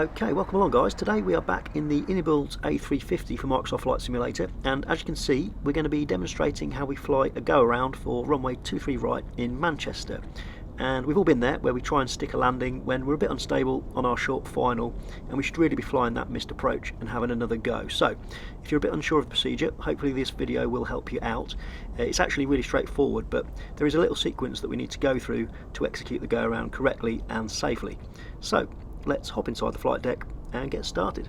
Okay, welcome along guys. Today we are back in the INIBUILDS A350 for Microsoft Flight Simulator, and as you can see we're going to be demonstrating how we fly a go around for runway 23 right in Manchester. And we've all been there, where we try and stick a landing when we're a bit unstable on our short final, and we should really be flying that missed approach and having another go. So if you're a bit unsure of the procedure, hopefully this video will help you out. It's actually really straightforward, but there is a little sequence that we need to go through to execute the go around correctly and safely. So let's hop inside the flight deck and get started.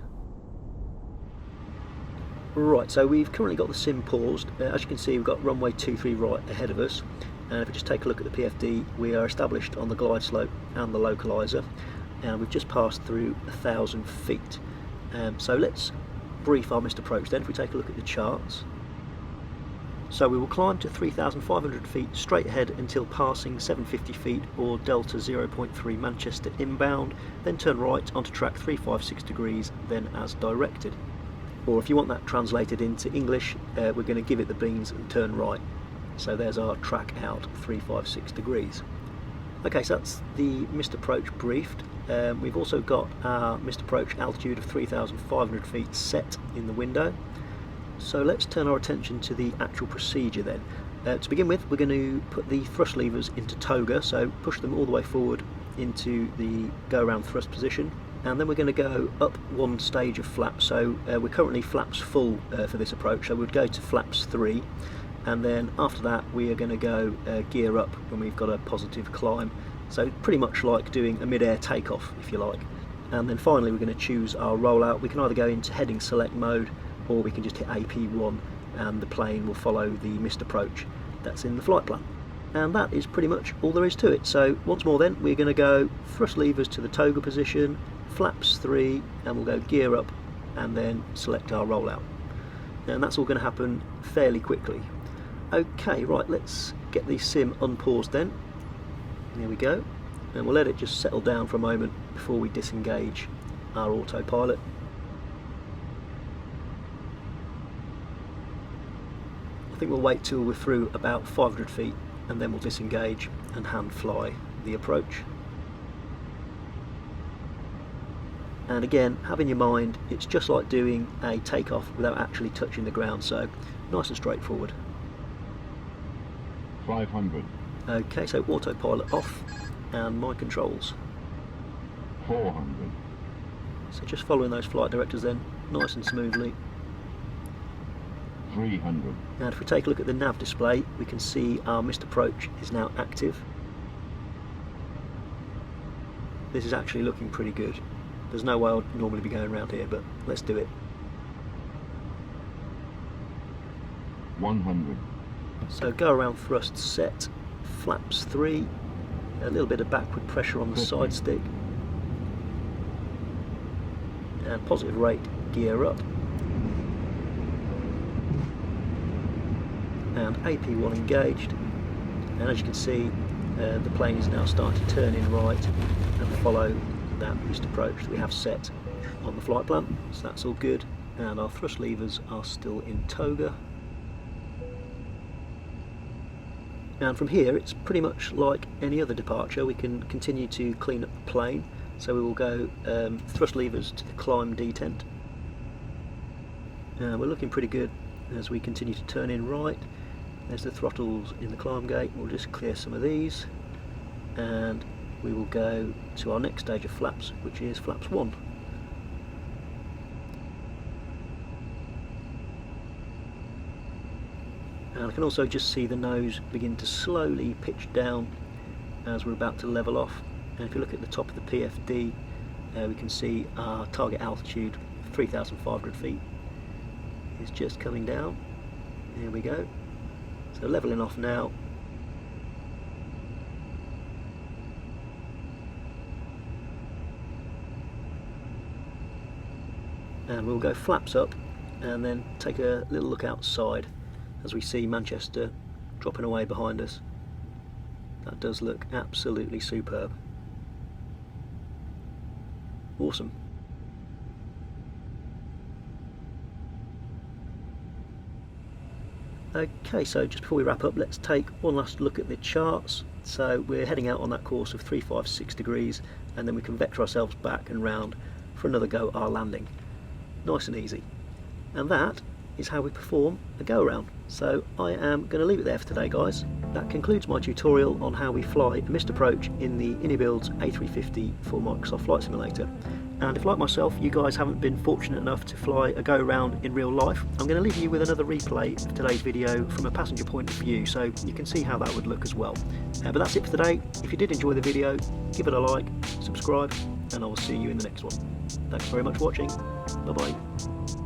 Right, so we've currently got the sim paused. As you can see, we've got runway 23 right ahead of us. And if we just take a look at the PFD, we are established on the glide slope and the localizer, and we've just passed through 1,000 feet. So let's brief our missed approach then. If we take a look at the charts. So we will climb to 3,500 feet straight ahead until passing 750 feet or Delta 0.3 Manchester inbound, then turn right onto track 356 degrees, then as directed. Or if you want that translated into English, we're going to give it the beans and turn right. So there's our track out 356 degrees. Okay, so that's the missed approach briefed. We've also got our missed approach altitude of 3,500 feet set in the window. So let's turn our attention to the actual procedure then. To begin with, we're going to put the thrust levers into toga, so push them all the way forward into the go-around thrust position, and then we're going to go up one stage of flaps. So we're currently flaps full for this approach, so we'd go to flaps 3, and then after that we are going to go gear up when we've got a positive climb, so pretty much like doing a mid-air takeoff if you like. And then finally we're going to choose our rollout. We can either go into heading select mode, or we can just hit AP1 and the plane will follow the missed approach that's in the flight plan. And that is pretty much all there is to it. So once more then, we're going to go thrust levers to the toga position, flaps 3, and we'll go gear up and then select our rollout. And that's all going to happen fairly quickly. Okay, right, let's get the sim unpaused then. There we go. And we'll let it just settle down for a moment before we disengage our autopilot. I think we'll wait till we're through about 500 feet and then we'll disengage and hand fly the approach. And again, have in your mind, it's just like doing a takeoff without actually touching the ground, so nice and straightforward. 500. Okay, so autopilot off and my controls. 400. So just following those flight directors then, nice and smoothly. 300. And if we take a look at the nav display, we can see our missed approach is now active. This is actually looking pretty good. There's no way I'd normally be going around here, but let's do it. 100. So go around thrust set, flaps 3, a little bit of backward pressure on the 50. side stick, and positive rate, gear up. And AP1 engaged, and as you can see the plane is now starting to turn in right and follow that missed approach that we have set on the flight plan, so that's all good. And our thrust levers are still in toga, and from here it's pretty much like any other departure. We can continue to clean up the plane, so we will go thrust levers to the climb detent, and we're looking pretty good as we continue to turn in right. There's the throttles in the climb gate. We'll just clear some of these and we will go to our next stage of flaps, which is flaps 1. And I can also just see the nose begin to slowly pitch down as we're about to level off. And if you look at the top of the PFD, we can see our target altitude of 3,500 feet is just coming down. Here we go. So levelling off now. And we'll go flaps up and then take a little look outside as we see Manchester dropping away behind us. That does look absolutely superb. Awesome. Okay, so just before we wrap up, let's take one last look at the charts. So we're heading out on that course of 356 degrees, and then we can vector ourselves back and round for another go at our landing. Nice and easy. And that is how we perform a go-around. So I am going to leave it there for today, guys. That concludes my tutorial on how we fly a missed approach in the INIBUILDS A350 for Microsoft Flight Simulator. And if, like myself, you guys haven't been fortunate enough to fly a go-around in real life, I'm going to leave you with another replay of today's video from a passenger point of view, so you can see how that would look as well. But that's it for today. If you did enjoy the video, give it a like, subscribe, and I will see you in the next one. Thanks very much for watching. Bye bye.